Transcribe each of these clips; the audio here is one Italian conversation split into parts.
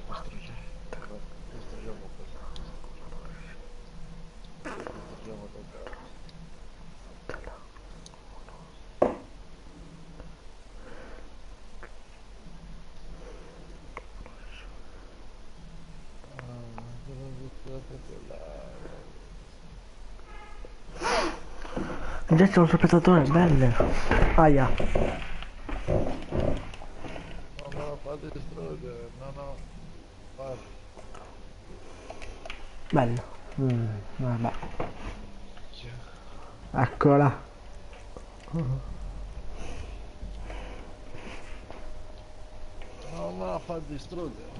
fa distruggere? Vabbè, distruggiamo questo. Distruggiamo tutta. Sono buttato quella. Già c'è un sorpassatore, belle. Aia. Non me lo fa distruggere, no no. Guarda. Bello. Vabbè. Minchia. Eccola. Non me la fa distruggere.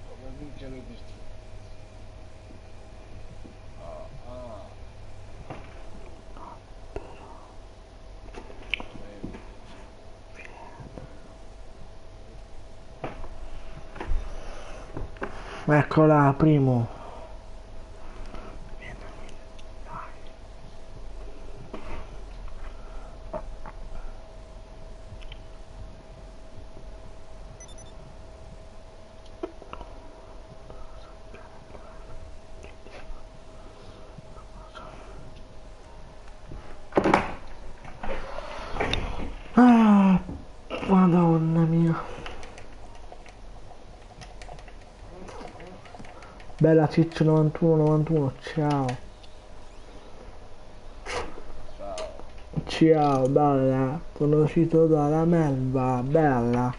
Come minchia lo distrugge? Ah, ah. Bene. Eccola, primo. Ah, Madonna mia. Bella Ciccio 91. Ciao. Ciao. Ciao, bella. Sono uscito dalla melva. Bella.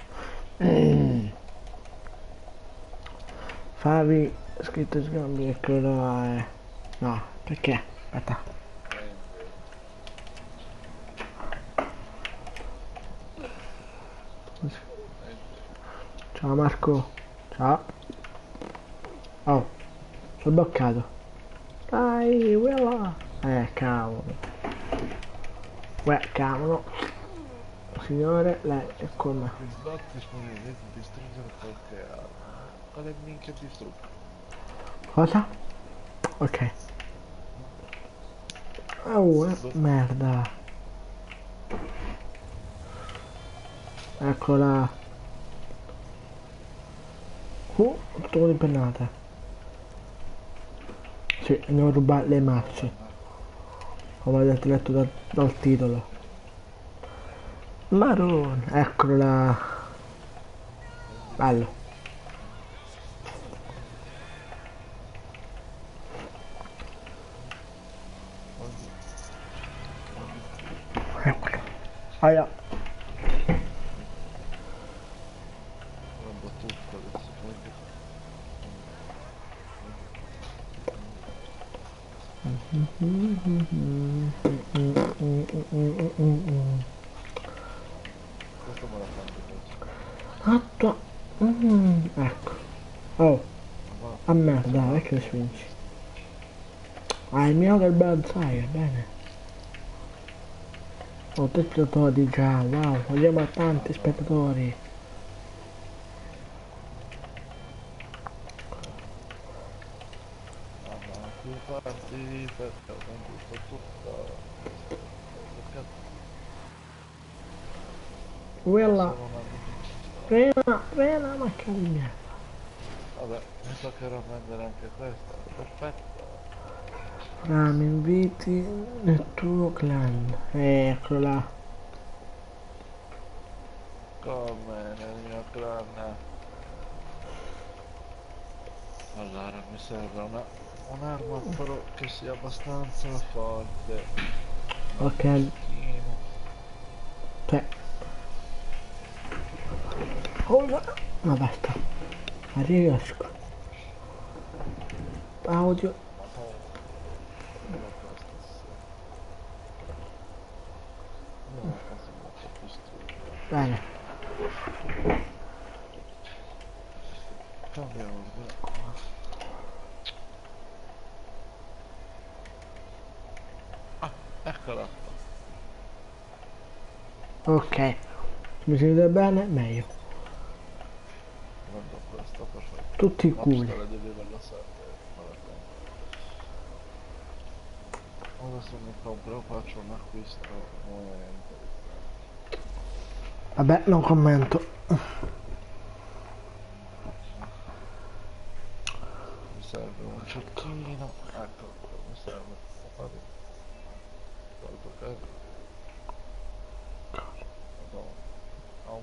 Favi scritto scambi e quello è... No, perché? Aspetta. Prendi. Prendi. Ciao Marco. Ciao. Oh, sono bloccato. Dai, quella. Cavolo. Cavolo. Signore, lei è con me. Is not disponibile di distruggere qualche arma. Quale minchia distruggo? Cosa? Ok. Oh, Boh. merda. Eccola. Tutto con le pennate. Sì, andiamo a rubare le marce. Madonna. Come avete letto dal titolo. Marone. Eccola. Prendi. Bello. Prendi. Prendi. Eccolo. Aia. Prendo tutto adesso. Prendi. Prendi. Prendi. Prendi. Questo me lo prendo invece. Attua. Ecco. Oh, Ma va, a merda, sono vecchio altri switch. questi. Ah, il mio del bersaglio, bene. Ho tre spettatori già, wow, vogliamo a tanti Madonna. spettatori. Mamma, più partite, ho venduto tutto. Che cazzo? Ma Quella, sono una minchia. frena, ma che di merda. Vabbè, mi toccherà prendere anche questa. Perfetto. Mi inviti nel tuo clan. Eccola. Come nel mio clan. Allora, mi serve un'arma però che sia abbastanza forte. Ma Ok, che schifo. cioè, cosa? Ma basta, ma riesco. Audio, Madonna. Solo questa, sì. No, quasi me la fa distruggere. bene. Cambia ordine. Ah, eccola qua. Ok, mi sentite bene? Meglio. Prendo questa, perfetto. Tutti i La culi. pistola di livello 7, me la tengo. Adesso mi compro, faccio un acquisto interessante. Vabbè, non commento.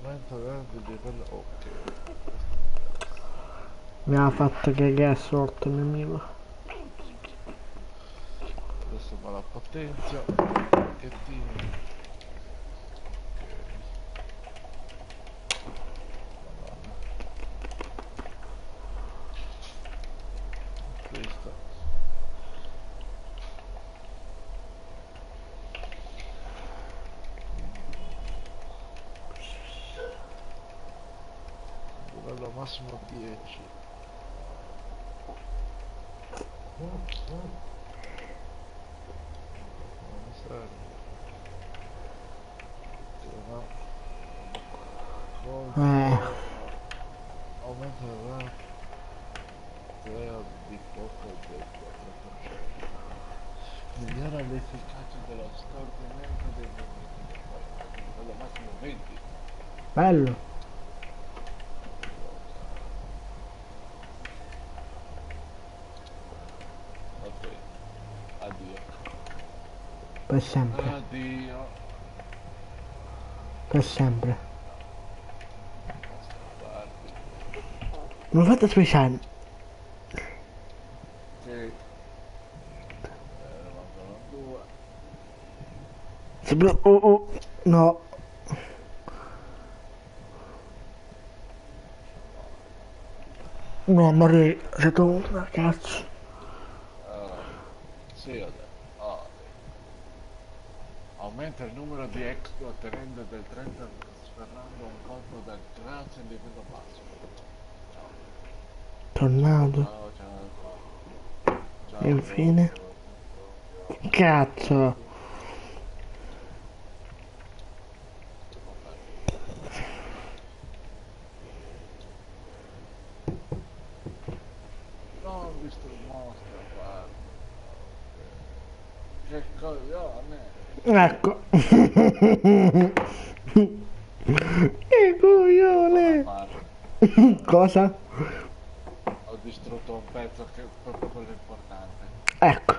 Aumenta grande di quello. Ok. Mi ha fatto che è sorto il mio amico. Adesso me la potenzia. Un pochettino. Ok. Madonna. Questa. Livello massimo 10. Non mi serve. No. Eh, Colpo. Aumenta la platea di poco del 4%. Migliora l'efficacia dello scorrimento dei movimenti del corpo. Livello massimo 20. bello. Ok. Addio. Per sempre. Addio. Per sempre. Basta farti. Non fate speciale. Sì. Mancano due. Oh, oh. No. No, Maria, sei tu una cazzo. Ah, sì, ho detto. Ah, aumenta il numero di expo ottenendo del 30 sferrando un colpo da grazia in livello basso. Ciao. Ciao, Tornado. ciao, ciao, ciao. E Ciao, infine. ciao, ciao, ciao. Cazzo. Vabbè. Non distruggo mostra, guarda. Che coglione. Ecco. Che Troppo da coglione. fare. Cosa? Ho distrutto un pezzo che è proprio quello importante. Ecco.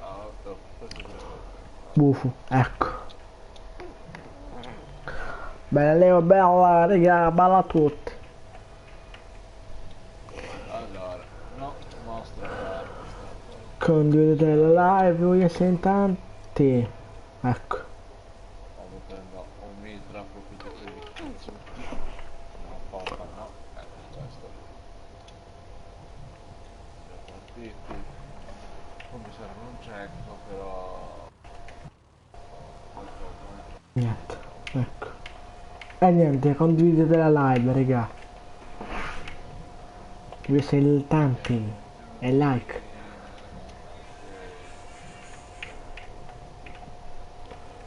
Ah, questo è distrutto. Bufo. Ecco. Bella Leo, bella, raga, bella a tutti. Allora, no, mostra parte sta cosa. Condividete la Iniziare. live, voglio essere in tanti. Ecco. Sto mettendo un mitra proprio di quelli cazzuti. No, pompa no. Questo. Siamo partiti. Poi mi serve un cecco, però qualcosa, Niente. Ecco. E niente, condividete la live, raga. Voglio essere in tanti. E like. Ok.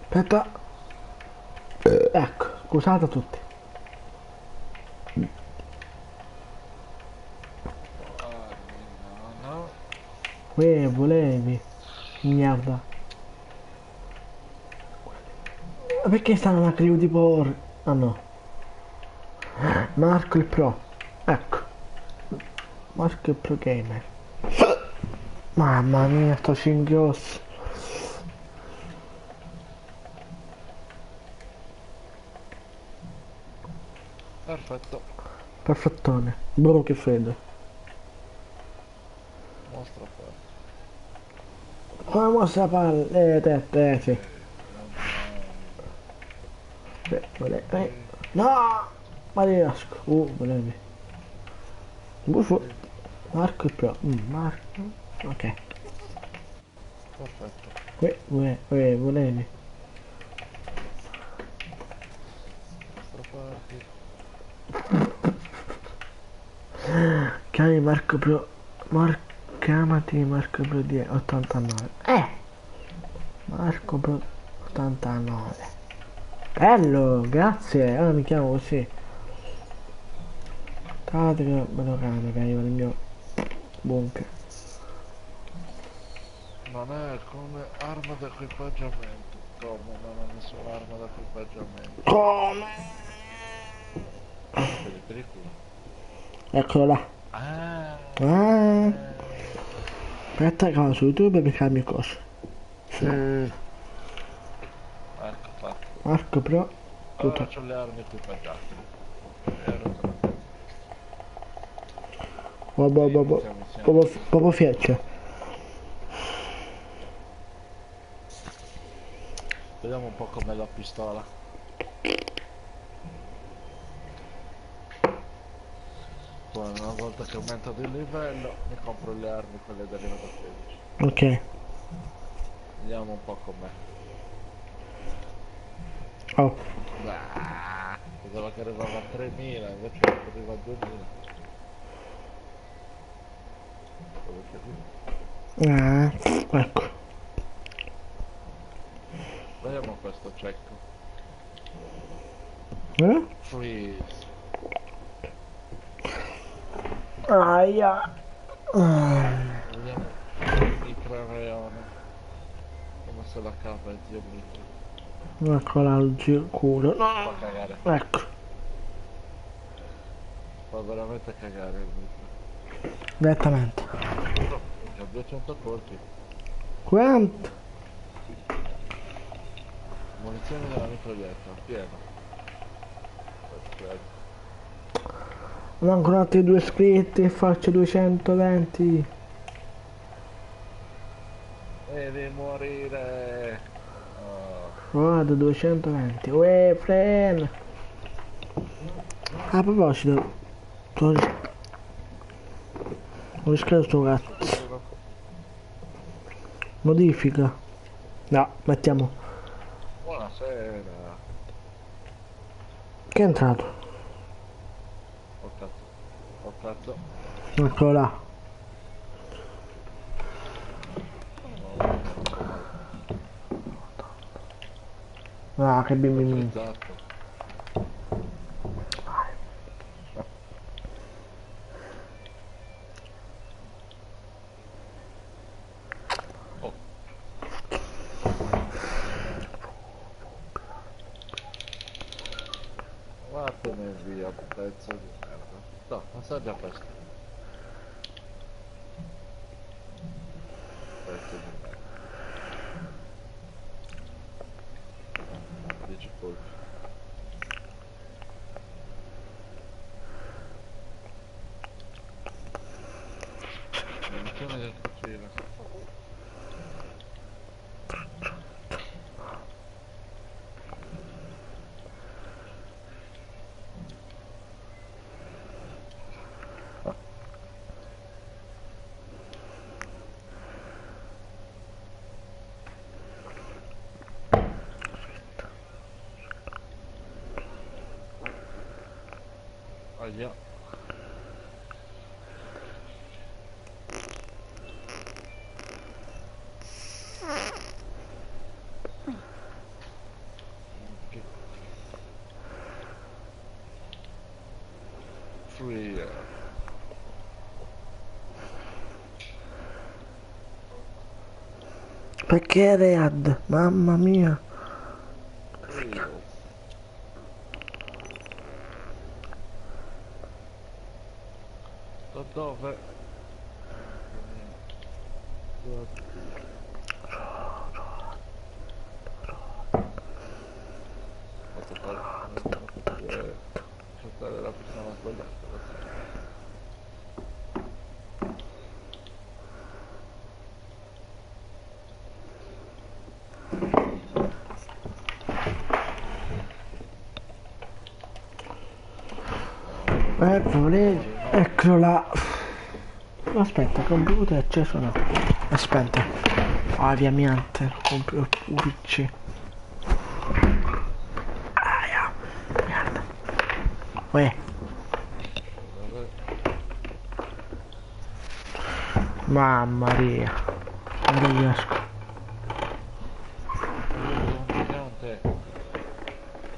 Aspetta. Ecco, scusate a tutti. Armi, no, no. Volevi. Merda. Ma perché stanno una crew di por... Ah no. Marco il Pro. Ecco. Marco il Pro Gamer. Mamma mia, sto cinghios. Perfetto. Perfettone. Buono che freddo. Mostra parte. Come mostra palle? Sì. Andiamo. Ok. No! Ma riesco. Volevi. Buffo. Sì, Marco il Pro. Marco. Ok. perfetto. Volevi. Mostra parte. Chiami Marco Pro. Chiamati Marco Pro di 89. Marco Pro 89. Bello, grazie. Ora mi chiamo così. Guardate che bello cane che arriva nel mio bunker. Non è come arma d'equipaggiamento. Come non ha nessuna arma d'equipaggiamento? Come? Per il pericolo. Eccolo là. Ah, Ah. Aspetta che vado su YouTube e mi cambio cose. ecco qua. Arco però. Tutto. Ora c'ho le armi equipaggiate. Ora c'ho le Vabbè, vabbè. iniziamo insieme. Proprio frecce. Vediamo un po' com'è la pistola. Poi una volta che aumento di livello mi compro le armi, quelle da livello 13. Ok. Vediamo un po' com'è. Oh. Bah, pensavo che arrivava a 3000, invece arriva a 2000. Ecco. Vediamo questo cecco. Freeze. Aia. Vediamo il crereone. Come se la cava il zio Mito. Eccola il culo. Fa cagare. Ecco. Fa veramente cagare il Mito. Direttamente. Ha 200 colpi. Quanto? Munizioni della mitraglietta, pieno. Perfetto. Mancano altri 2 iscritti e faccio 220. Devi morire. Oh. Vado 220. Uè, frena. A proposito, ho riscritto sto cazzo. Modifica. No, mettiamo. Buonasera. Che è entrato? Oh cazzo. Oh cazzo. Eccolo là. Ah, che bimbi. Esatto. Oh. Vattene via, pezzo di merda. No, assaggia questo. Pezzo di merda. 10 colpi. Munizione del fucile. Aia. Free. Perché Read? Mamma mia. Free. Da dove? Saltare la persona sbagliata. Eccolo là. Aspetta, il computer è acceso o no? Aspetta. Ah, ovviamente. Il PC. Aia. Merda. Uè. Mamma mia. Non riesco. Gigante.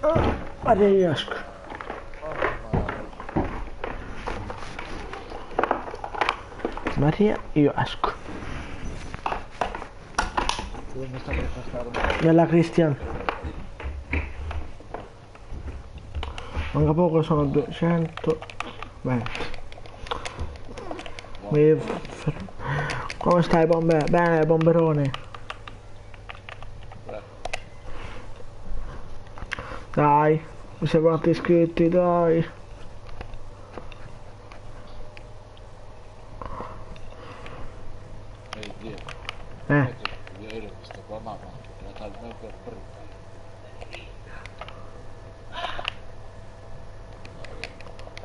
Ma non riesco. Maria, io esco. Dove mi sta per spostare? Nella Cristian. Manca poco, sono 220. Come stai, bombe? Bene, bomberone. Dai, mi siamo fatti iscritti, dai. Ehi, Dio, Eh, oggi ieri ho visto tua mamma, era talmente brutta.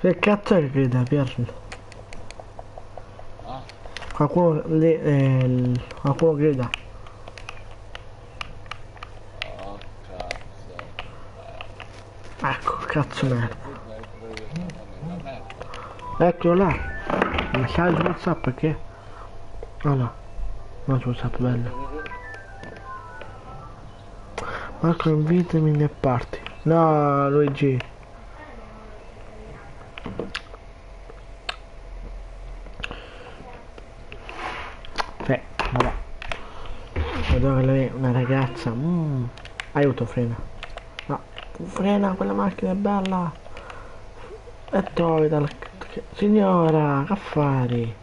che cazzo è che grida, Pier? Ah? Qualcuno lì, qualcuno grida. Oh, cazzo. Ecco, cazzo Mentre merda. tu mentre io sono nella merda. Eccolo là. Messaggio WhatsApp perché? Ah no, non su WhatsApp, bello. Marco invitami nel party. No, Luigi. Vabbè. Vedo che lei è una ragazza. Aiuto, frena. No, frena, quella macchina è bella. E trovi dal... Signora, che affari?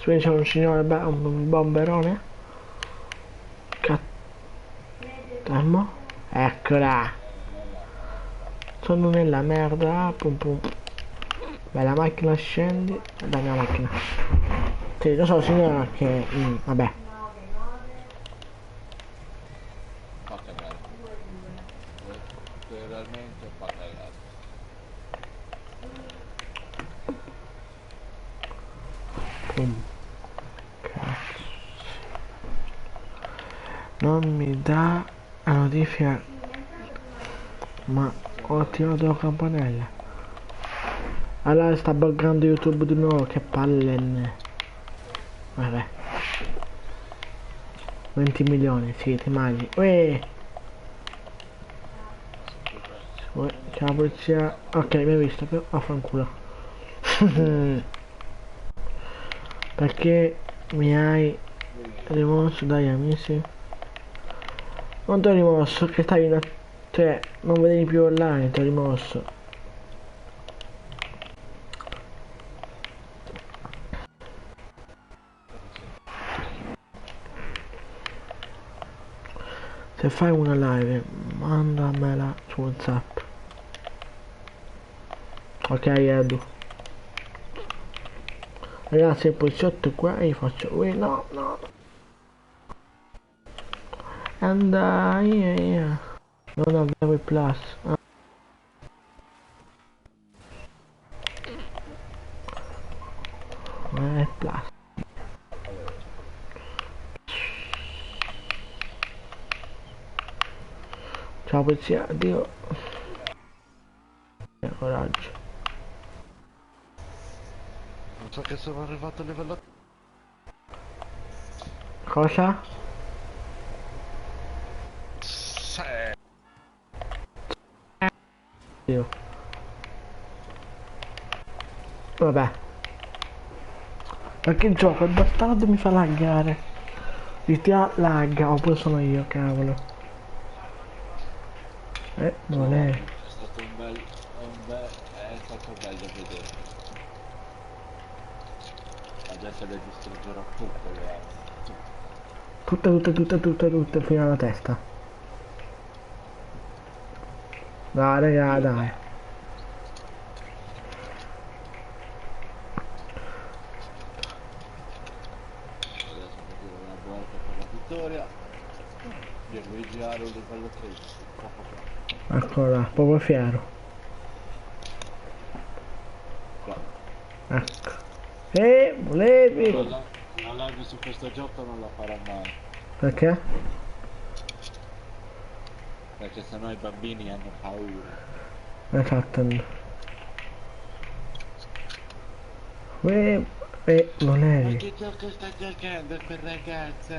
Qui c'è un signore, un bomberone? Calmo. Eccola. Sono nella merda. Pum pum. Bella macchina, scendi. La mia macchina. Sì, lo so signora che... vabbè. Fa cagare. Letteralmente fa cagare. Pum. Non mi dà la notifica. Ma ho attivato la campanella. Allora sta buggando YouTube di nuovo, che palle. Vabbè. 20 milioni, sì, ti immagini. Uè, c'è la polizia. Ok, mi hai visto, però affanculo. Perché mi hai rimosso dagli amici? Non ti ho rimosso, che stai in... Cioè, non vedevi più online, ti ho rimosso. Se fai una live, mandamela su WhatsApp. Ok, Edu. Ragazzi, il poliziotto qua e io faccio... Uè, no, no. And yeah. Non avevo il plus. Plus. Ciao polizia, addio. Coraggio. Non so che sono arrivato a livello... Cosa? Sì. Io. Vabbè. Perché il gioco, il bastardo mi fa laggare. Il tia lagga, oppure sono io, cavolo. Non è. È stato è stato bello vedere. Adesso le distruggerò tutte le armi. Tutte fino alla testa. Dai, raga, Io dai. adesso mi tiro una volta per la vittoria. Pierluigi Aro livello 13. Ecco là, proprio fiero. Bravo. Ecco. Volevi? La live su questo gioco non la farà mai. Perché? Perché sennò i bambini hanno paura. Esatto. Volevi? Ma che gioco sta giocando quel ragazzo?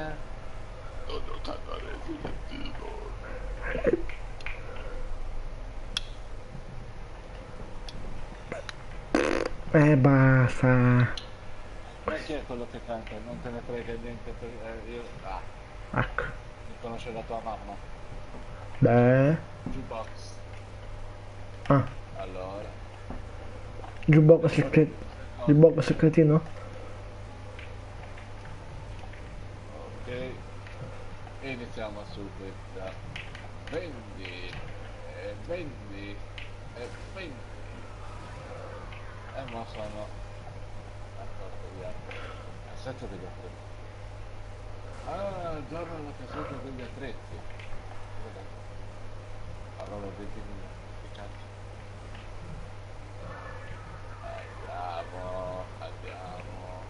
Ho giocato a Resident Evil. Basta. Ma chi è quello che canta? Non te ne frega niente per... io... Ah, Ecco. mi conosce la tua mamma. Beh. Jukebox. Ah, Allora. giubbox Ricordi queste cose? giubbox secretino? Ok. Iniziamo subito. vendi, e vendi, e vendi. Ma sono... Aspetta, vediamo. Cassetta degli attrezzi. Ah, giorno la cassetta degli attrezzi. Allora, 20 minuti. Che cazzo? Andiamo.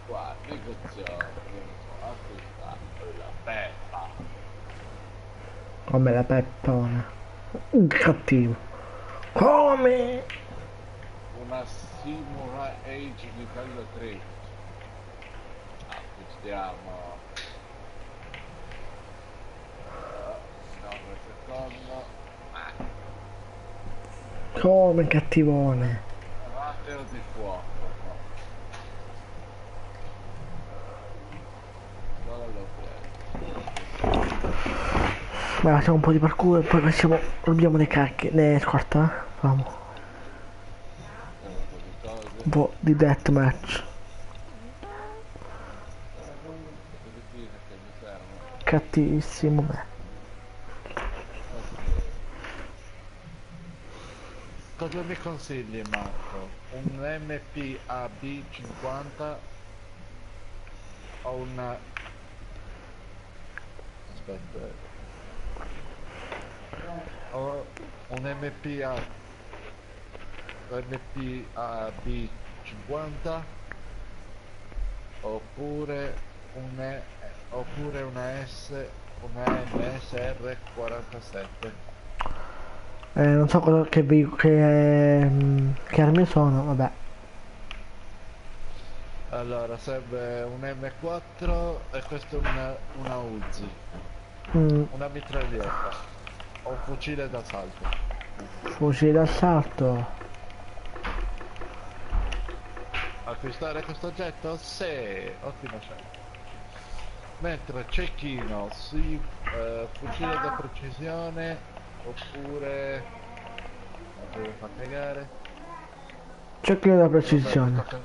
Qua, negozio. Io non so, acquista la peppa. Come la peppona. Cattivo. Come? Una Samurai Age livello 13. Acquistiamo. No, per secondo. Come cattivone. Rateo di fuoco. Solo lo Beh, facciamo un po' di parkour e poi facciamo. Rubiamo le cacche. Le scorta, Famo. un po' di cose. Un po' di deathmatch. Che mi servono. Cattivissimo me. Cosa mi consigli, Marco? Un MPAB50 o una... Aspetta. O un MPAB50 oppure oppure una MSR47. Non so cosa che armi sono, vabbè. Allora, serve un M4 e questa è una Uzi, Mm, una mitraglietta o un fucile d'assalto. fucile d'assalto. Acquistare questo oggetto? Sì, ottima scelta. Mentre cecchino, sì, fucile da precisione oppure... Non devo far cagare. C'è che la Vabbè, mi precisione. tocca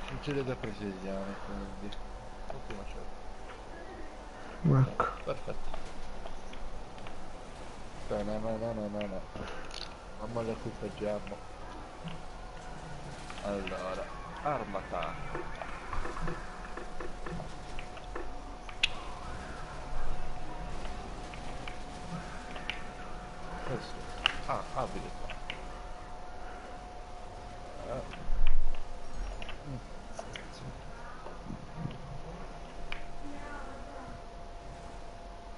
fucile da precisione, quindi ottima scelta. Ecco. Perfetto. No. Non lo equipaggiamo. Allora, armata. Questo. Ah, abilità. Mm.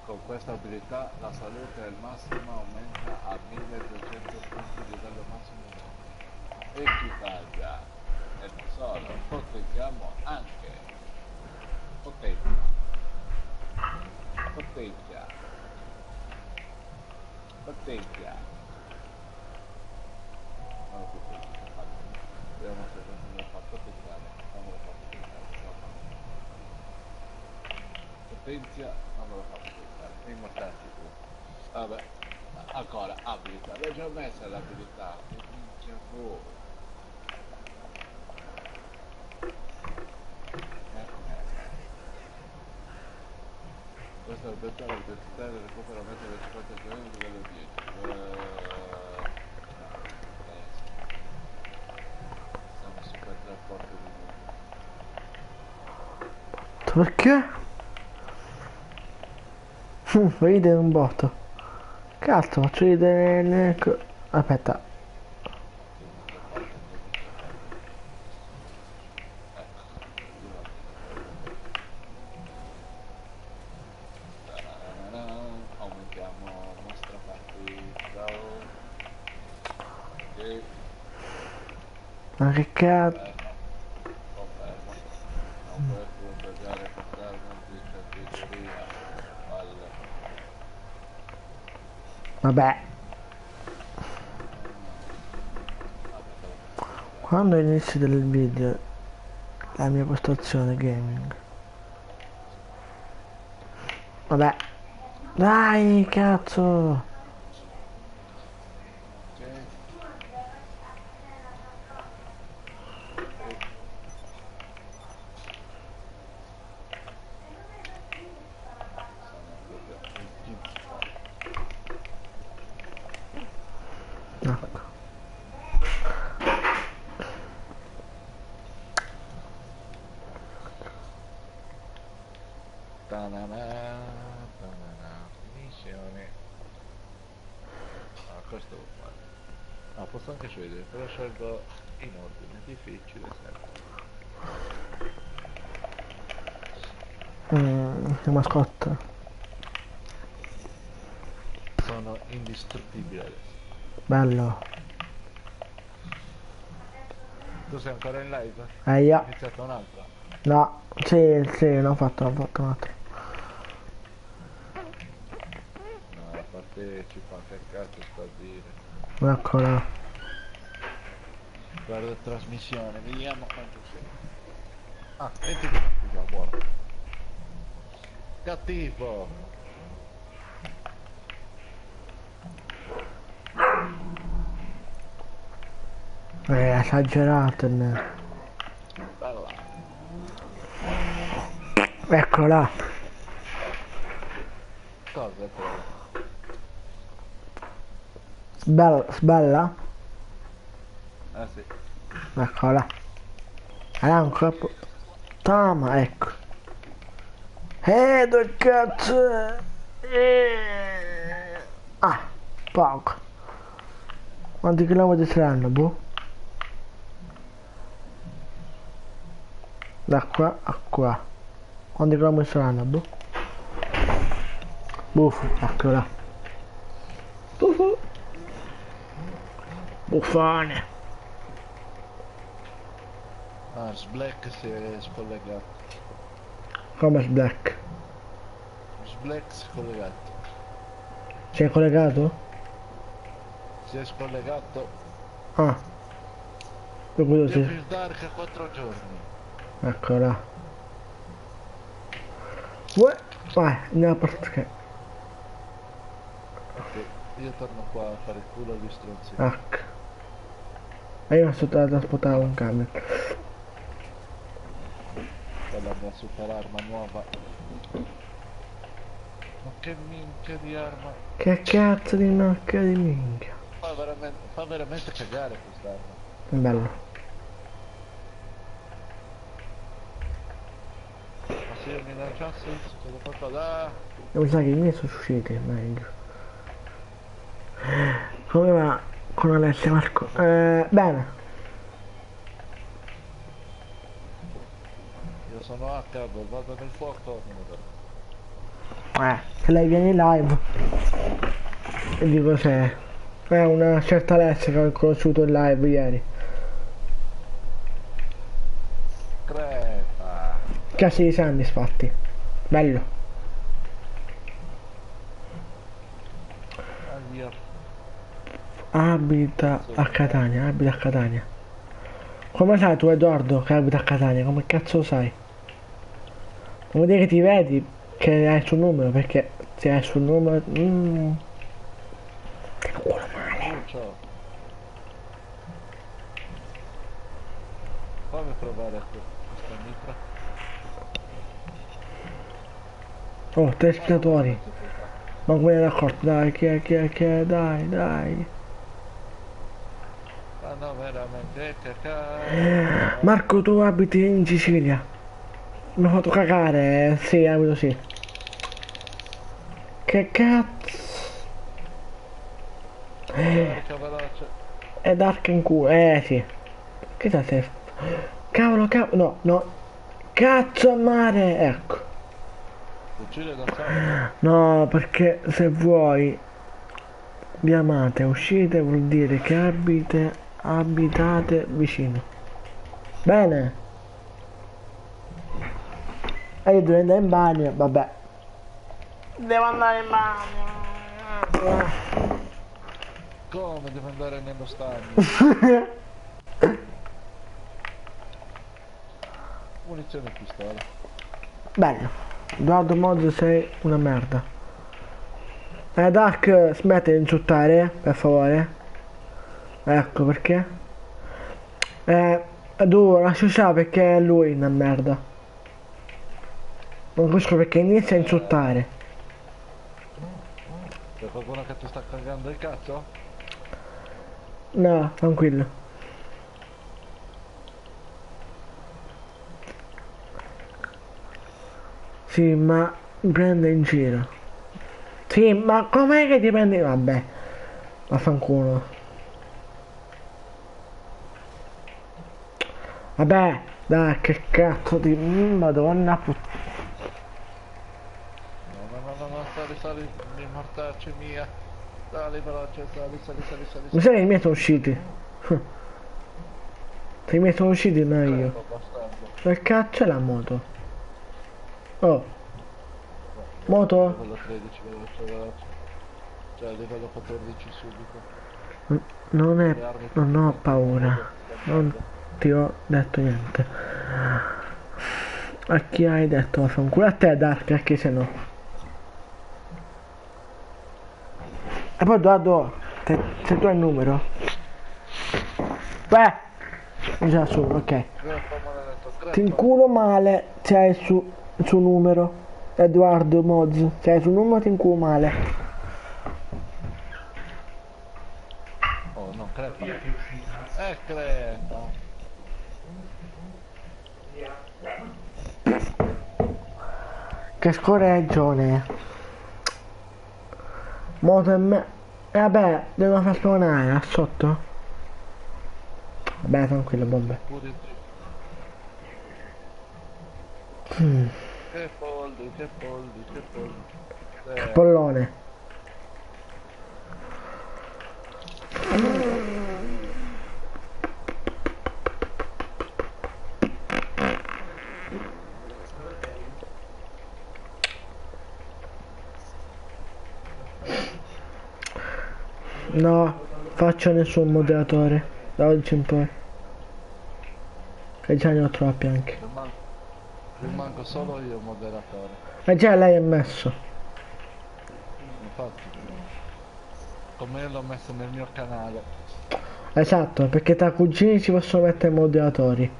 Con questa abilità la salute al massimo aumenta a 1200 punti di livello massimo. Equipaggia. E non solo, potenziamo anche. Potenzia. Potenzia. Potenzia. Non lo potenzia, infatti. Vediamo se non lo fa potenziare. Non me lo fa potenziare. Potenzia, non me lo fa potenziare. Immortale sicuro. Vabbè. Ancora, abilità. L'ho già messa l'abilità. Che minchia voi. Questo aumenta la velocità del recuperamento del 50 km livello 10. Siamo super trasporto di Perché? Fa ridere un botto. Cazzo, faccio ridere aspetta. minchia porca, che minchia porca. Ecco, aumentiamo nostra partita. Ok, Ma che cazzo? conferma, conferma. Non puoi equipaggiare queste armi antiartiglieria. Palle. Vabbè, Vabbè, te lo faccio vedere. quando inizio del video la mia postazione gaming. Vabbè. Dai, cazzo. Ok, e sono proprio un team sport. questo devo fare. Ah, posso anche scegliere, però scelgo in ordine, difficile sempre. La mascotte. Sono indistruttibile adesso. Bello. Tu sei ancora in live? Ja. Hai iniziato un'altra? No, sì, l'ho fatto un altro. No, partecipa, che cazzo sto a dire? Eccola. Guarda trasmissione, vediamo quanto sei. Ah, 20 minuti già, buono. Cattivo! È esagerato il nero. Bella. Eccola. Cosa è quello? Sbella? Ah sì. Eccola. Era un corpo. Tama, ecco. Dove cazzo? Ah, poco. Quanti chilometri saranno, boh? Da qua a qua. Quanti chilometri saranno, boh? Buffo, eccola. Buffo. Buffone. Ah, Sblack si è scollegato. Come Black? Sblack si è collegato. Sei collegato? Si è scollegato. Ah. Per quello Io sì. più dark a 4 giorni. Eccola. Uè. Vai, andiamo a partire. Ok, io torno qua a fare il culo agli stronzi. Ecco. E io sto trasportare un camion. Quella è la mia super arma nuova. Ma che minchia di arma. Che cazzo di nocca di minchia. Fa veramente cagare quest'arma. Bello. Ma se io mi lanciassi, cosa fatto da... E mi sa che i miei sono usciti, meglio. Come va con Alessia Marco? Bene. Io sono a cavo, vado nel fuoco, non lo vedo. Se lei viene in live. E dico se... È una certa Alessia che ho conosciuto in live ieri. Crepa. Casi di Sandy, infatti. Bello. Addio. Abita a Catania. Come sai tu Edoardo che abita a Catania? Come cazzo lo sai? Vuol dire che ti vedi che hai il suo numero, perché se hai il suo numero... Te lo culo male. Ciao. Fammi provare questa mitra. Oh, 3 spettatori. Ma come ne accorto? Dai, che, dai. Ah no, veramente, che cacao. Marco, tu abiti in Sicilia. Mi ha fatto cagare, sì, abito sì. Che cazzo? Carica veloce. È Dark in culo, sì. Che sta se... Cavolo, no. Cazzo a mare, ecco. Uccide da solo. No, perché se vuoi vi amate, uscite vuol dire che abitate vicino. Bene. E io devo andare in bagno, vabbè. Devo andare in bagno. Come devo andare nello stagno? Munizione e pistola. Bello. Edoardo Mozzo sei una merda. Dark, smetti di insultare, per favore. Ecco perché. Tu lascia stare perché è lui una merda. Non capisco perché inizia a insultare. C'è qualcuno che ti sta cagando il cazzo? No, tranquillo. Sì, ma mi prende in giro. Sì, ma com'è che ti prendi? Vabbè. Vaffanculo. Vabbè, dai, che cazzo di... Madonna puttana. No, sali, mi mortacci mia. Sali veloce, sali. Mi sa che i miei sono usciti. Se i miei sono usciti, non io. Crepo, bastardo. Che cazzo è la moto? Oh, moto? Livello 13, veloce. Cioè, livello 14 subito. Non è... Le armi Non ho completamente paura. Non standard. ti ho detto niente. A chi hai detto vaffanculo? A te Dark, anche se no. E poi Dodo, se tu hai il numero. Beh! Già su, ok. Crepo, maledetto, Ti crepo. inculo male se hai il suo numero. Edoardo Moz. Se hai il suo numero ti inculo male. Oh, no, crepo. Crepo. Che scorreggione. Moto e me. E vabbè, devo far spawnare là sotto. Vabbè, tranquillo, bombe. Pure che polli. Pollone. No, faccio nessun moderatore. Da oggi in poi. Che già ne ho troppi anche. Rimango solo io moderatore. E già lei è messo. Infatti, come io l'ho messo nel mio canale. Esatto, perché tra cugini si possono mettere moderatori.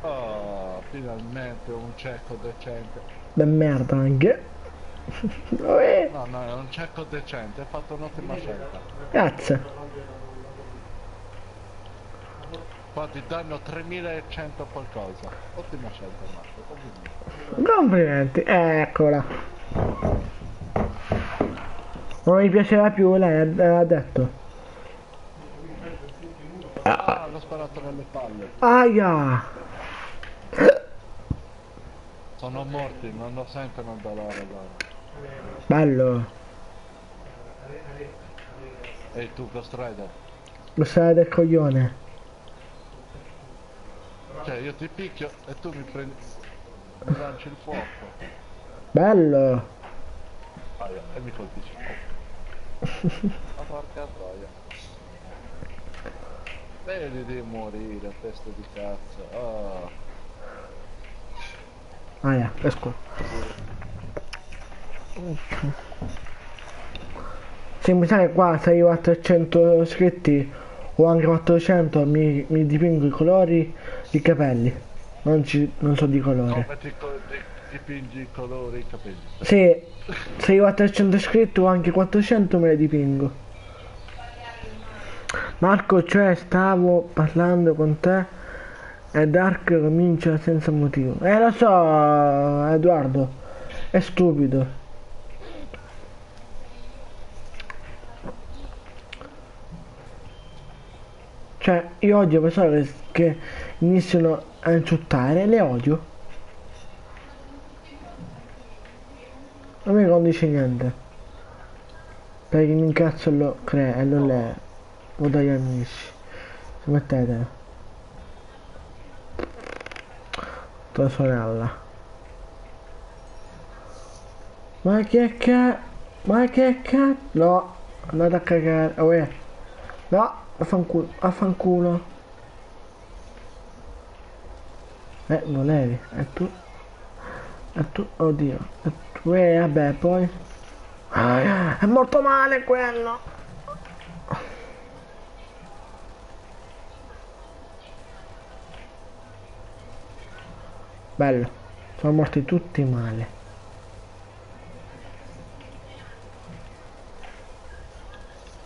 Oh, finalmente un cieco decente. Beh merda anche. Uè, No, è un cieco decente, hai fatto un'ottima scelta. grazie. Qua ti danno 3100 qualcosa. Ottima scelta, Marco, complimenti. Complimenti. Eccola. Non mi piaceva più, lei ha detto. Ah, l'ho sparato nelle palle. Aia. Sono morti, non lo sentono il dolore loro. Bello. Ehi tu, Ghost Rider. Lo sai del coglione. Cioè, io ti picchio e tu mi prendi... mi lanci il fuoco. Bello. Aia, e mi colpisci. Ma porca troia. Vedi di morire, testa di cazzo. Oh. Aia, esco. Se mi sa che qua se arrivo a 300 iscritti o anche 400 mi dipingo i colori di capelli. Non so di colore. Come dipingi i colori, i capelli? Se arrivo a 300 iscritti o anche 400 me li dipingo. Marco, cioè stavo parlando con te e Dark comincia senza motivo. Lo so, Edoardo, è stupido. Cioè, io odio persone che iniziano a insultare, le odio. A me non dice niente. Perché mi incazzo e lo crea e lo le lo dagli amici. Smettete. Tua sorella. Ma che ca... Ma che ca... No, andate a cagare. Oh, no, affanculo, affanculo. Volevi. E tu, oddio. E tu, vabbè, poi... è molto male quello. Bello. Sono morti tutti male.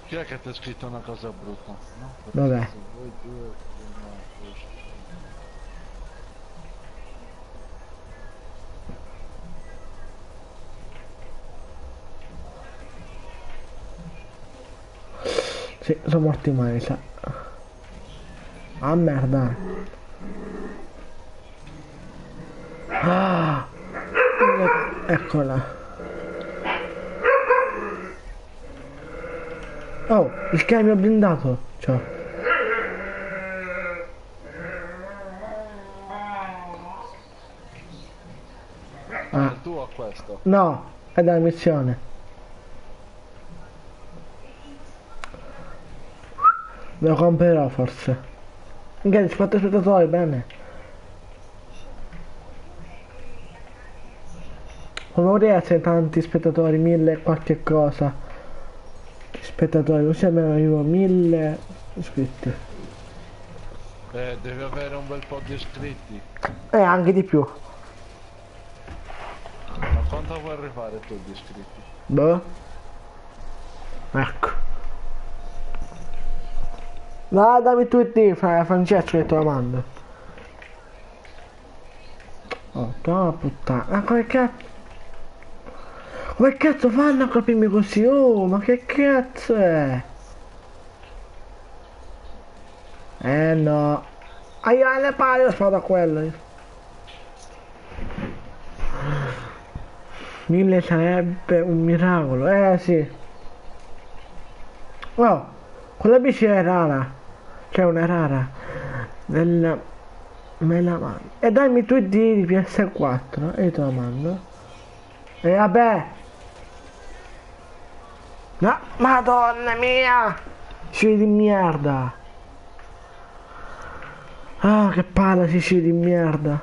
Chi è che ti ha scritto una cosa brutta? No? Dov'è? 2, 2, 1, 10. Sì, sono morti mai, sa. Ah merda. Ah, eccola. Oh, il camion blindato. Ciao. Ah, è Ah, il tuo questo. no, è della missione. Lo comprerò forse. Magari 4 spettatori, bene. Come vorrei essere tanti spettatori, 1000 e qualche cosa. Spettatori, così almeno arrivo a 1000 iscritti. Devi avere un bel po' di iscritti. Anche di più. Ma quanto vuoi arrivare tu di iscritti? Boh. Ecco. No, dammi tutti, Francesco, che te lo mando. Oh, no, puttana. Ma come cazzo fanno a colpirmi così? Oh, ma che cazzo è? No. Aia, le palle, ho sparato a quello. 1000 sarebbe un miracolo. Sì. Oh, quella bici è rara. Cioè, una rara. Nella... Me la mando. E dammi tu di PS4 e io te la mando. E vabbè. No, madonna mia! Scegli di merda! Ah, che palle si scegli di merda!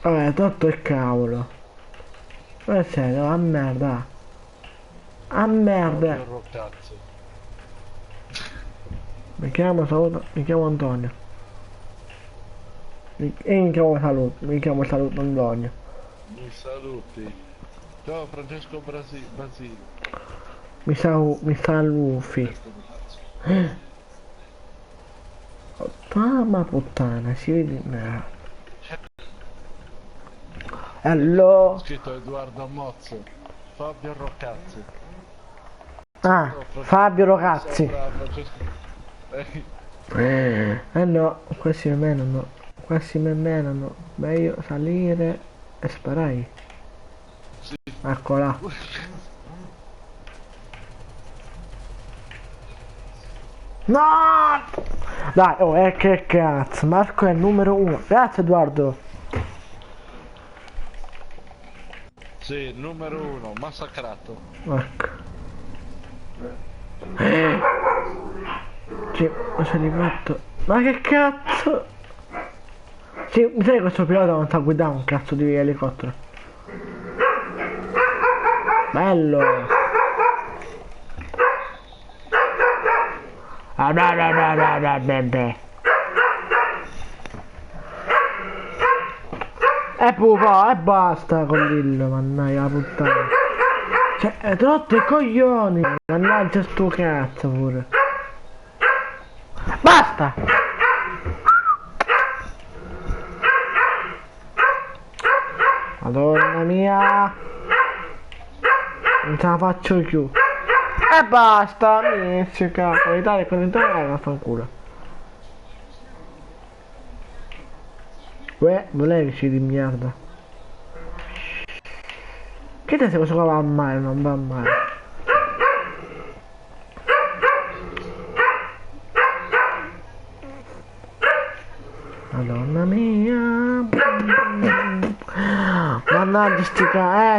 Vabbè, tutto il cavolo! Ma è serio, a merda! A merda! Povero cazzo. Mi chiamo Antonio. Mi chiamo Saluto, Antonio. Mi saluti. Ciao Francesco Basile. Mi salufi. Francesco di cazzo. Mamma puttana, si vede di merda. Hello! Scritto Edoardo Mozzo. Fabio Roccazzi. Ah, No, Fabio Rocazzi. sembra Francesco. No, questi mi menano. Questi mi menano. Meglio salire e sparai. Sì. Eccola. No! Dai, oh, che cazzo. Marco è il numero 1. Grazie Edoardo. Sì, numero 1, massacrato. Ecco. Sì, ho elicottero. Ma che cazzo? Sì, mi sa che questo pilota non sta guidando un cazzo di elicottero. Bello! Ah, beh, beh, beh, beh, beh, beh, beh. E pupa, e basta con Lillo, mannaggia la puttana. Cioè, è rotto i coglioni! Mannaggia sto cazzo pure. Basta! Madonna mia! Non ce la faccio più. E basta, mi cazzo, l'Italia con l'Italia la fanculo. Uè, volevi di merda. Che te se questo qua va male, non va male. Madonna mia. Mannaggia sti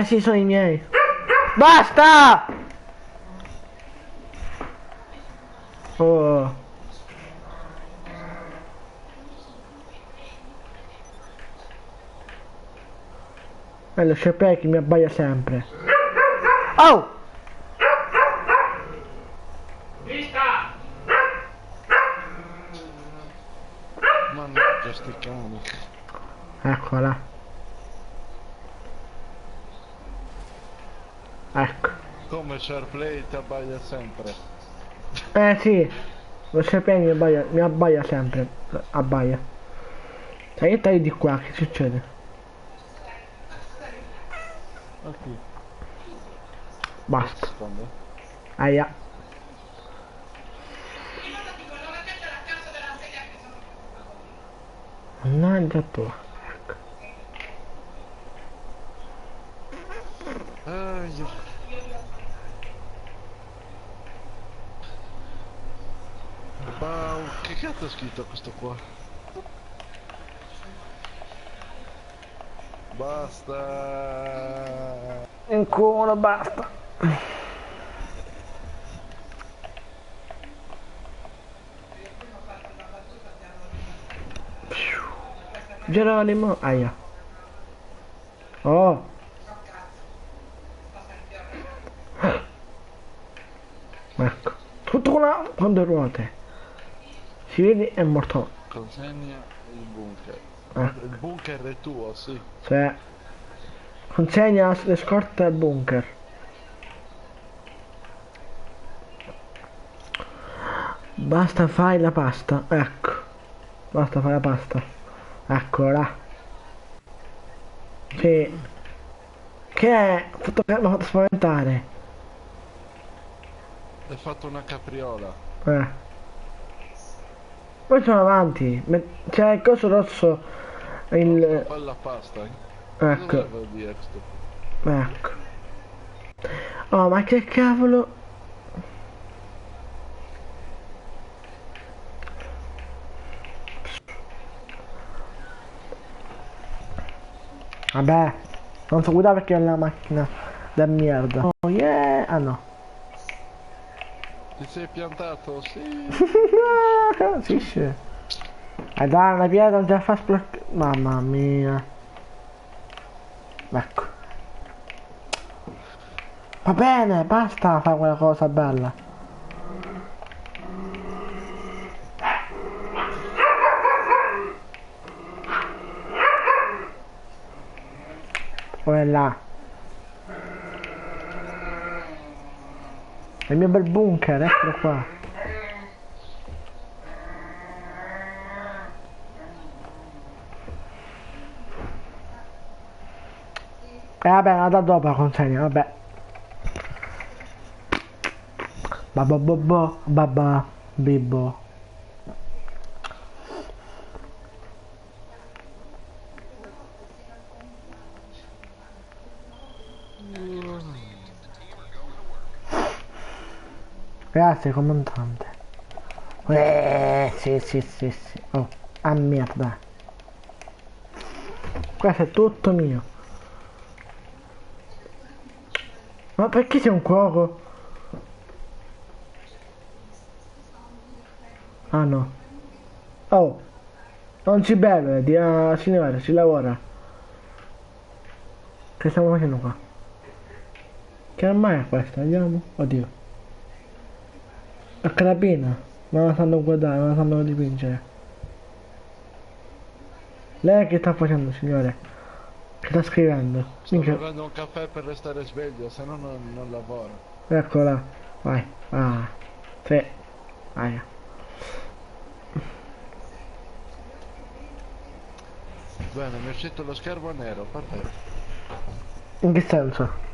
sì, sono i miei. Basta! Oh. E lo sciopero che mi abbaia sempre. Oh! Mannaggia sti cani. Eccola. Ecco. Come SharePlay ti abbaia sempre. Sì. Lo sciopero mi abbaia sempre. Abbaia. Sai che tagli di qua, che succede? Ok. Basta. Secondo. Aia. Mannaggia tua. Ma che cazzo ha scritto questo qua? Basta. In culo, basta. Geronimo, aia. Oh. Ecco. Tutto con due ruote. Si vede è morto. Consegna il bunker. Il bunker è tuo, sì. Cioè. Consegna le scorte al bunker. Basta fare la pasta. Ecco. Basta fare la pasta. Eccola. Sì. Che è? Mi ha fatto spaventare. Hai fatto una capriola. Poi sono avanti. C'è il coso rosso. Il... Bella pasta. Ecco. Cosa vuol dire sto? Ecco. Oh, ma che cavolo. Vabbè. Non so guidare perché ho la macchina da merda. Oh yeah. Ah no. Ti sei piantato? Sì. Sì, sì. E dai, una pietra non ce la fa sploccare. Mamma mia. Ecco. Va bene, basta fare quella cosa bella. Poi là. Il mio bel bunker, eccolo qua. E vabbè, la da dopo la consegna, vabbè. Babbo bobbo, babba, bibbo. Grazie comandante. Sì, sì, sì, sì. Oh, ah merda. Questo è tutto mio. Ma perché c'è un cuoco? Ah no. Oh, non ci beve, signore, si lavora. Che stiamo facendo qua? Che arma è questa? Vediamo. Oddio. La carabina. Me la sanno guardare, me la sanno dipingere. Lei che sta facendo, signore? Che sta scrivendo? Sto Minchia. bevendo un caffè per restare sveglio, se no non lavoro. Eccola. Vai. Ah. Sì. Aia. Bene, mi è uscito lo schermo nero, perfetto. In che senso?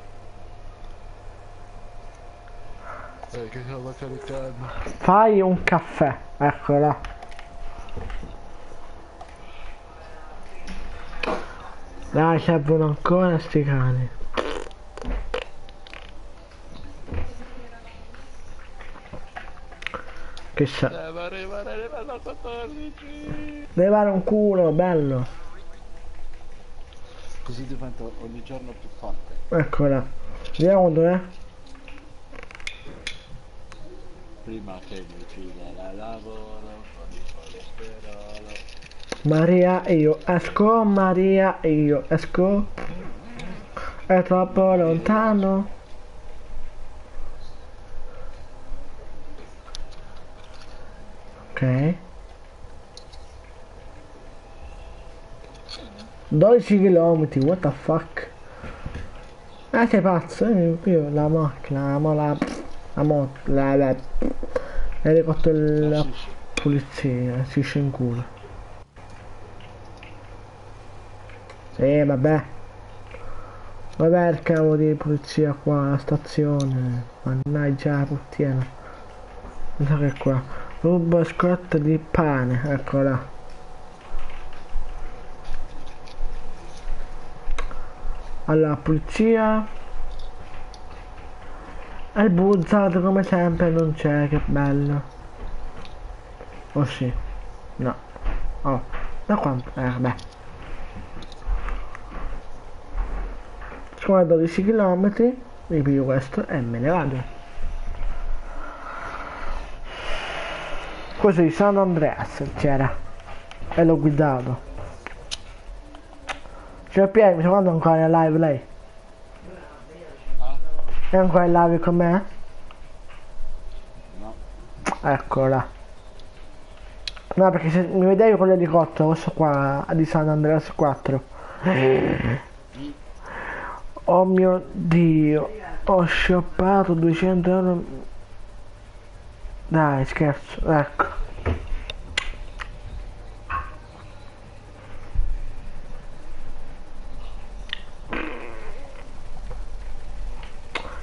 Che stavo caricando. Fai un caffè. Eccola. Dai, servono ancora sti cani. Che sa. Devo arrivare a livello 14. Levare un culo, bello. Così divento ogni giorno più forte. Eccola. Vediamo dov'è. Prima che mi uccida la lavoro con il colesterolo. Maria io esco, Maria io esco. È troppo lontano. Ok. 12 km, what the fuck? Sei pazzo? Io la macchina, l'elicottero della polizia, si scende in culo. Sì, vabbè. Vabbè il cavo di polizia qua alla stazione. Mannaggia la puttiera. Guarda che qua. Rubo scorta di pane, eccola. Allora, pulizia. E il Buzzard come sempre non c'è, che bello. Oh sì. No. Oh. Da quanto? Vabbè. Sono a 12 km. Mi piglio questo e me ne vado. Così San Andreas c'era. E l'ho guidato. Cioè Pier, mi secondo ancora in live lei? È ancora in live con me? No. Eccola. No, perché se mi vedevi con l'elicottero, questo qua di San Andreas 4. Oh mio Dio, ho scioppato 200 euro. Dai, scherzo, ecco.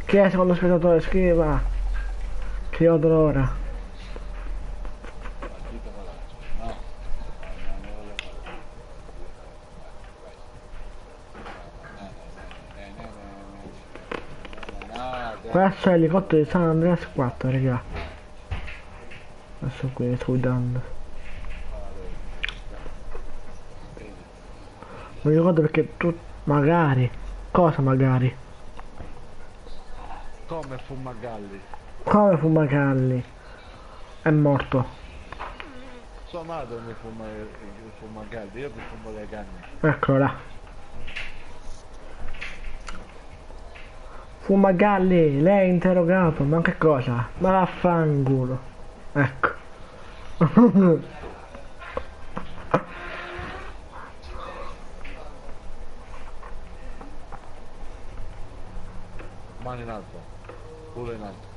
Chi è il secondo spettatore? Scriva. Che io adoro ora. Partita veloce. No. Non lo voglio fare. No, Questo è l'elicottero di San Andreas 4, raga. Adesso qui sto guidando. Non mi ricordo perché tu... Magari. Cosa magari? come Fumagalli. Come Fumagalli? È morto. Sua madre mi fuma il Fumagalli, io mi fumo le canne. Eccola. Fumagalli, lei è interrogato, ma che cosa? Ma vaffanculo. Ecco. Mano in alto. Culo in alto.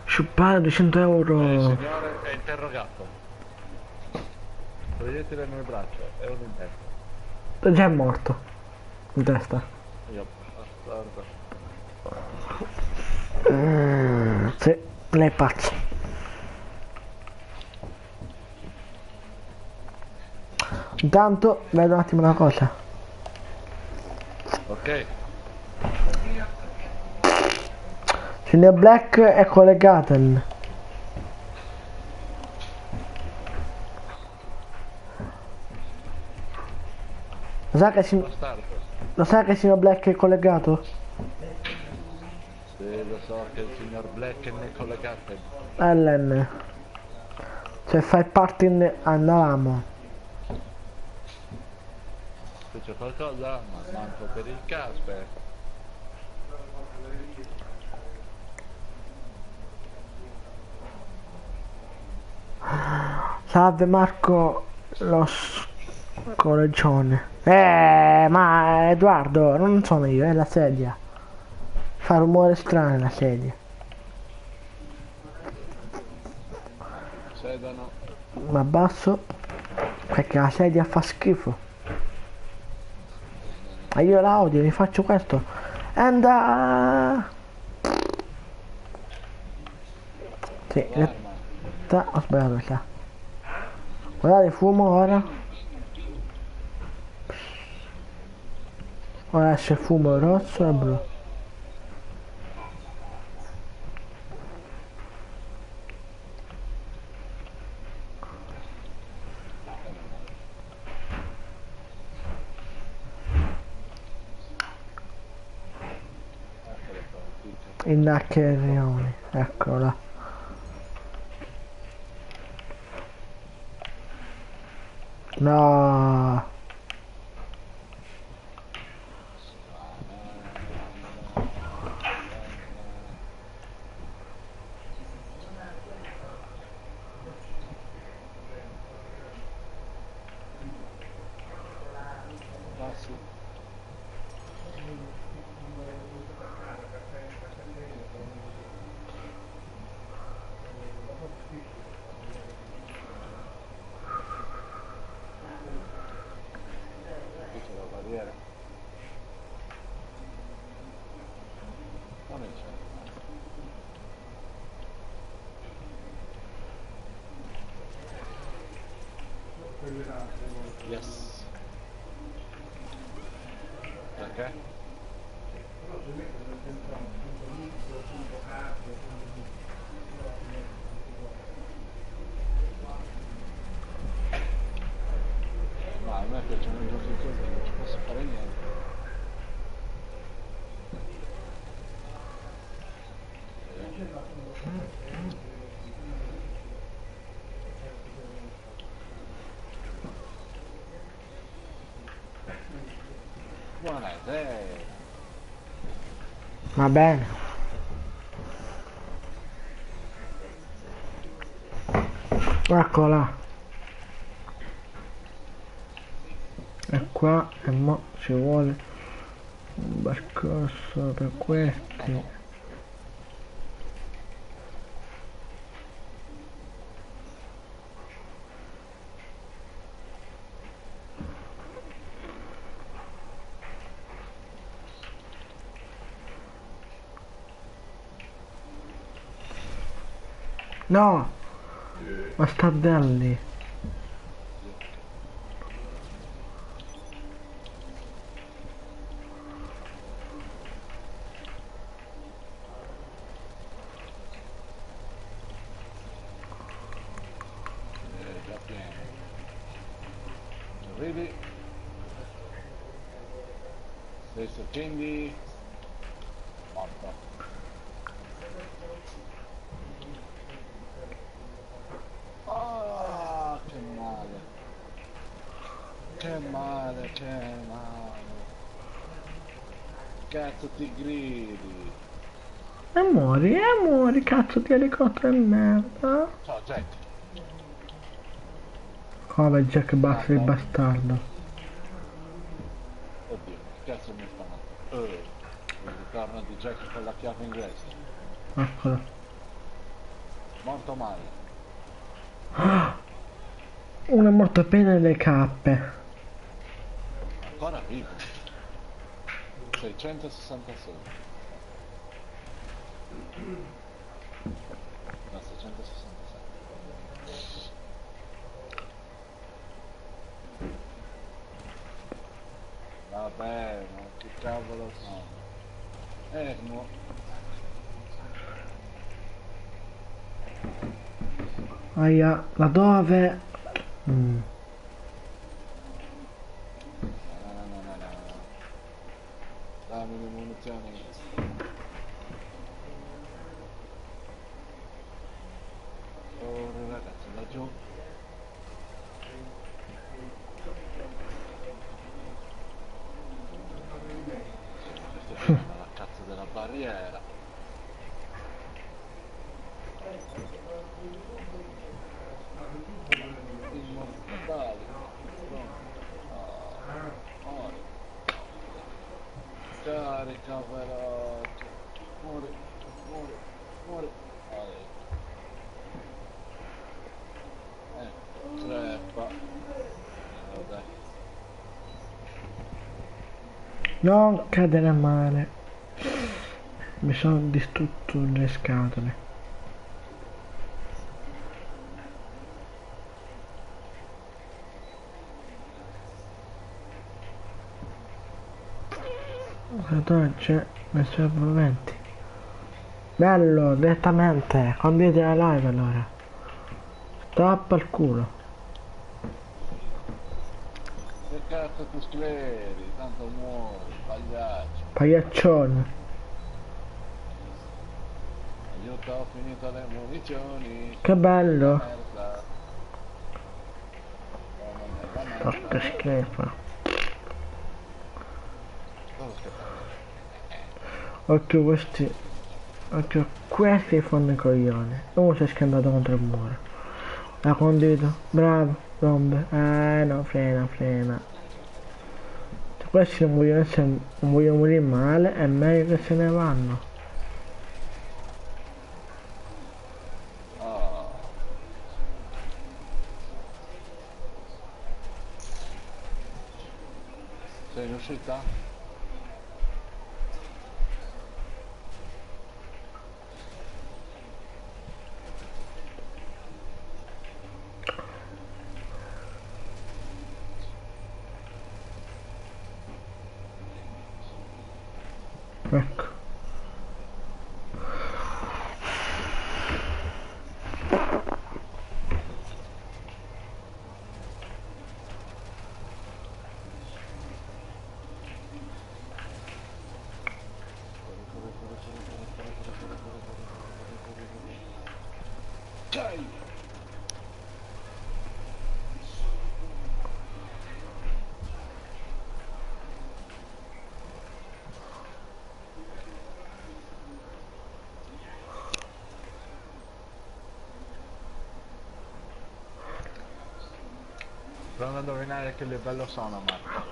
Sciuppare 200 Il euro. signore è interrogato. Proiettile nel braccio e uno in testa. Già è morto. In testa. Io, bastardo. Sì, lei è pazzo. Intanto vedo un attimo una cosa. Ok. Signor Black è collegato. Bastardo. Lo sa che signor Black è collegato? Sì, lo so che il signor Black è nel collegato. LN. Se fai parte andavamo. Se c'è qualcosa, ma manco per il Casper. Salve Marco lo scorreggione. Ma Edoardo, non sono io, è la sedia. Fa rumore strano la sedia. Sedano. Ma abbasso perché la sedia fa schifo. Ma io la odio, mi faccio questo. Sì, ho sbagliato qua. Guardate, fumo ora. Ora esce fumo rosso e blu. Il Naccherioni, eccola. No. Passi. Perché? Ma a me piacciono i giochi così, non ci posso fare niente. Buonasera. Va bene. Eccola. E qua e mo ci vuole un percorso per questi. No! Bastardelli. Già pieno. Arrivi. 6 secondi. Morto. Ah, che male. Che male, che male. Cazzo ti gridi. E muori, cazzo di elicottero di merda. Ciao Jack. Come Jack Buster il bastardo. Oddio, che cazzo mi fa? Il ritorno di Jack con la chiave inglese. Eccolo. Molto male. Uno è morto appena nelle cappe. Ancora vivo. 666. No, 667. Vabbè, ma che cavolo sono? No. Aia, là dove? No. Dammi le munizioni. Oh ragazzi, laggiù. Questa è la cazzo della barriera. Immortali. Muori. Carica veloce. Muori. Muori. Muori. Treppa. Vabbè. Non cadere male. Mi sono distrutto le scatole. Dove c'è nei suoi movimenti? Bello, direttamente, condividi la live allora. Stop al culo. Che cazzo tu scleri? Tanto muori, pagliaccio. Pagliaccione. Aiuto, ho finito le munizioni. Che bello. Merda. La merda. Porca schifo. Cosa scherzando? Occhio questi. Occhio questi fanno i coglioni. Uno si è scandato contro il muro. Ha condiviso. Bravo. Rompe. No, frena, frena. Se questi non vogliono morire male, è meglio che se ne vanno. Ah. Sei in uscita? Ecco. Ok. Prova a indovinare che livello sono, Marco.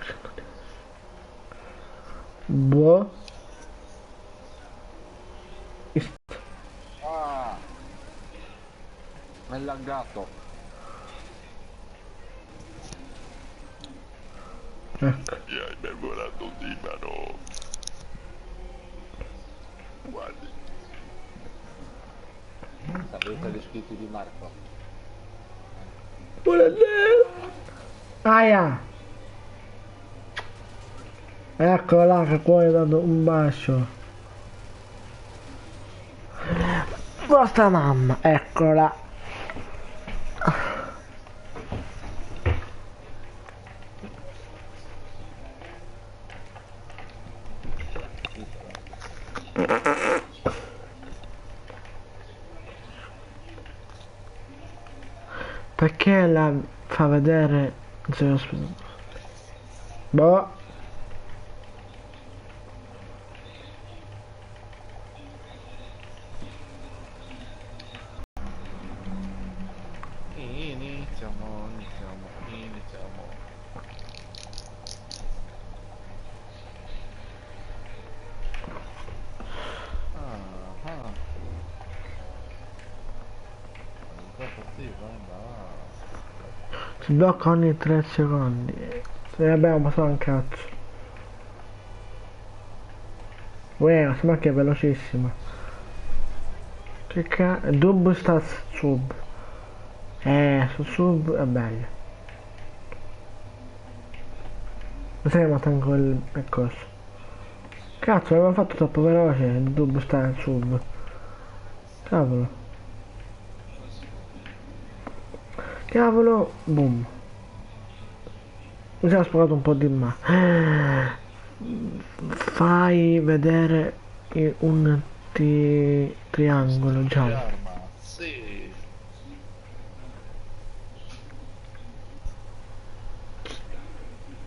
Boh. Ah! Mi è laggato. Ecco. Mi hai perforato un timano. Guardi. Sapete gli scritti di Marco? Buonasera. Aia. Eccola che poi ha dato un bacio. Vostra mamma, eccola. Perché la fa vedere zero boh. Iniziamo. Ah. Già partita, va. Si blocca ogni 3 secondi. Se ne abbiamo passato un cazzo. Uè, ma che è velocissima. Che cazzo. Dub sta sub. Su sub è bello. Ma sai che manco il coso. Cazzo, l'avevamo fatto troppo veloce. Il dub sta in sub. Cavolo. Cavolo. Boom. Mi sono sparato un po' di fai vedere un triangolo giallo. Arma, sì.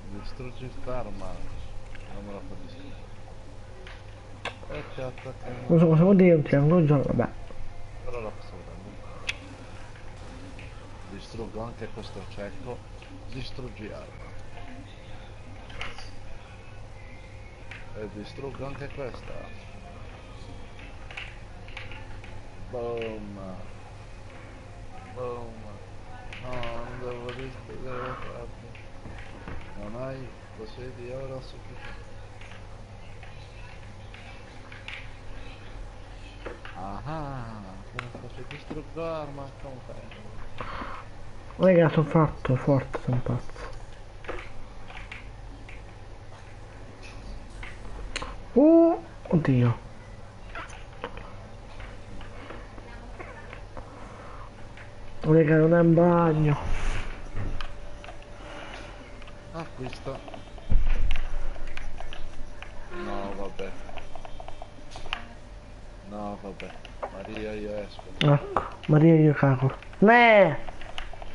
Distruggi quest'arma. Non me la fa distruggere. E ti attacca. Non so cosa vuol dire un triangolo giallo, vabbè. Però la posso vedere. Distruggo anche questo cieco. Distruggi arma. E distruggo anche questa. Boom. Boom. No, non devo distruggere farmi. Non hai possiedi ora sufficiente. Ah, come faccio distruggo arma? Come fai? Raga, sono fatto, forte, sono pazzo. Oddio. Raga, non è in bagno. Acquista. No, vabbè. No, vabbè. Maria, io esco. Ecco, Maria io cago.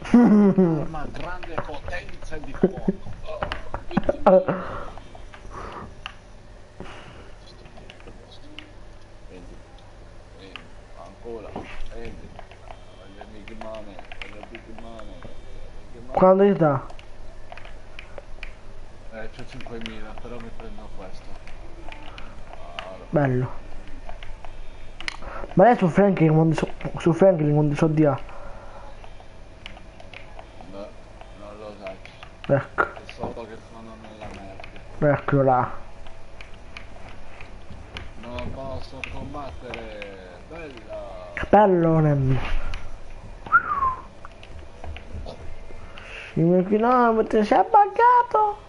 Arma grande potenza di fuoco. Prendi. Ancora. Prendi. Voglio big money. Voglio big money. Quando gli dà? C'ho 5.000, però mi prendo questo. Bello. Ma lei su Franklin quando soldi ha? No, non lo sai. Ecco, È solo che sono nella merda. eccolo là. Non posso combattere. Bella. Bello nemico. 5 chilometri, si è buggato.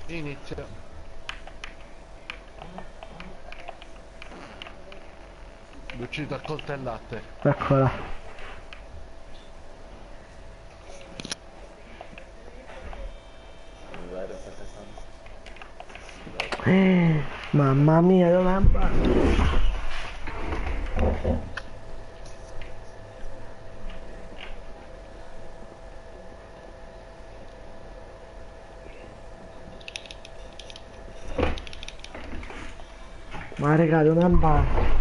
Inizio. L'ho ucciso a coltellate. Eccola. Mamma mia, dove è? Ma raga, dove va?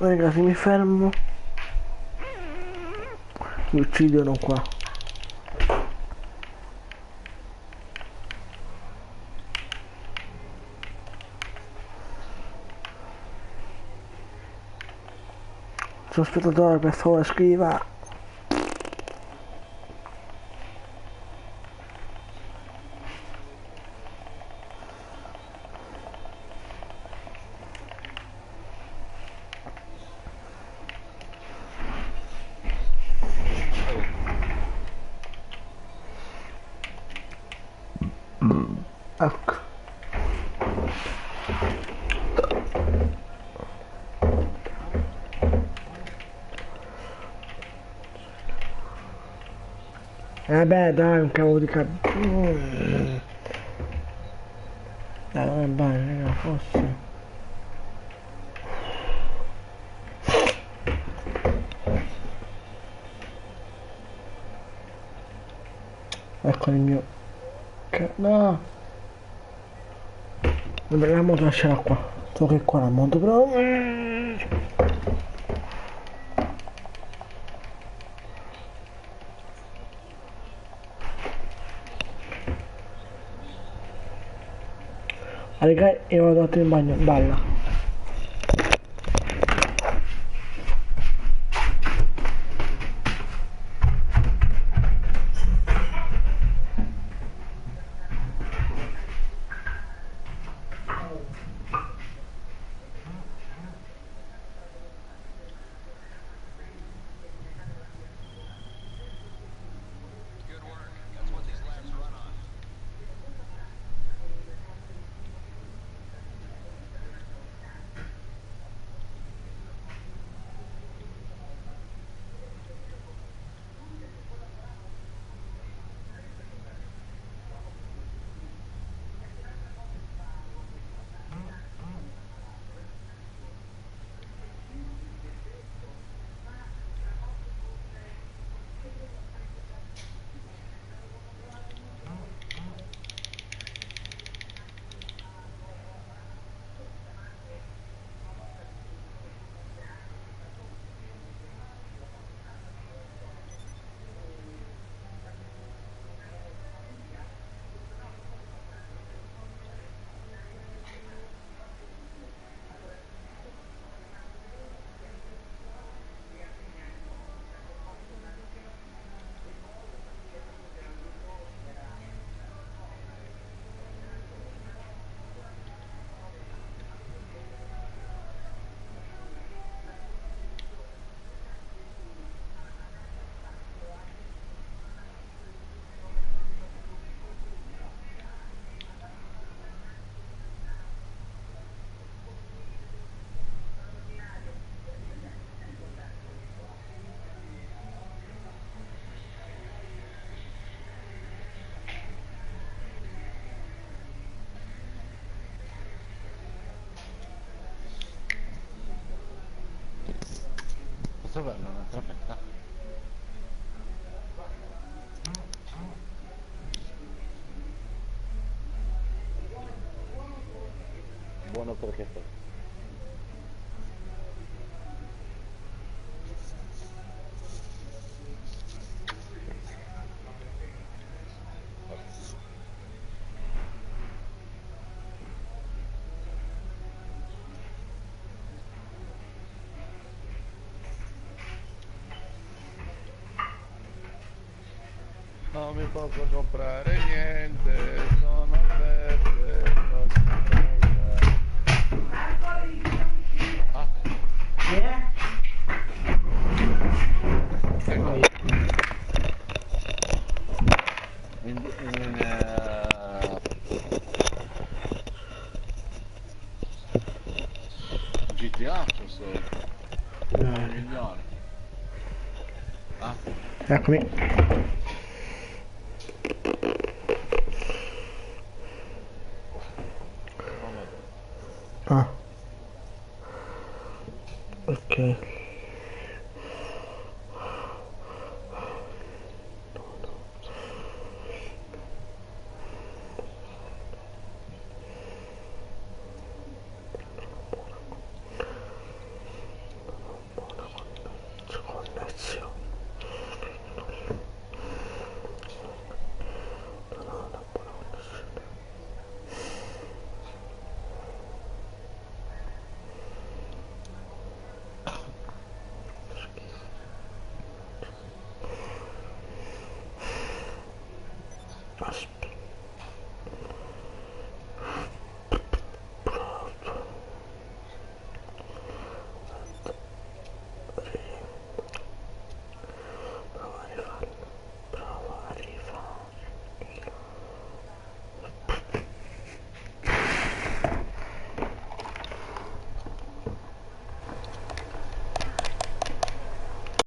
Raga, se mi fermo mi uccidono qua. Sono spettatore, per favore scriva. Ecco. Beh, dai, un cavolo di Dai, va bene, raga, forse. Ecco il mio... No! Vabbè, la moto lasciala qua. So che qua la moto però... Raga, io vado in bagno, balla. Posso avere un'altra fetta? Buono perché fa. Non mi posso comprare niente, sono verde, non si Ah, Poi, in GTA questo milione. Ah, eccomi. vabbè. Ah. Ok.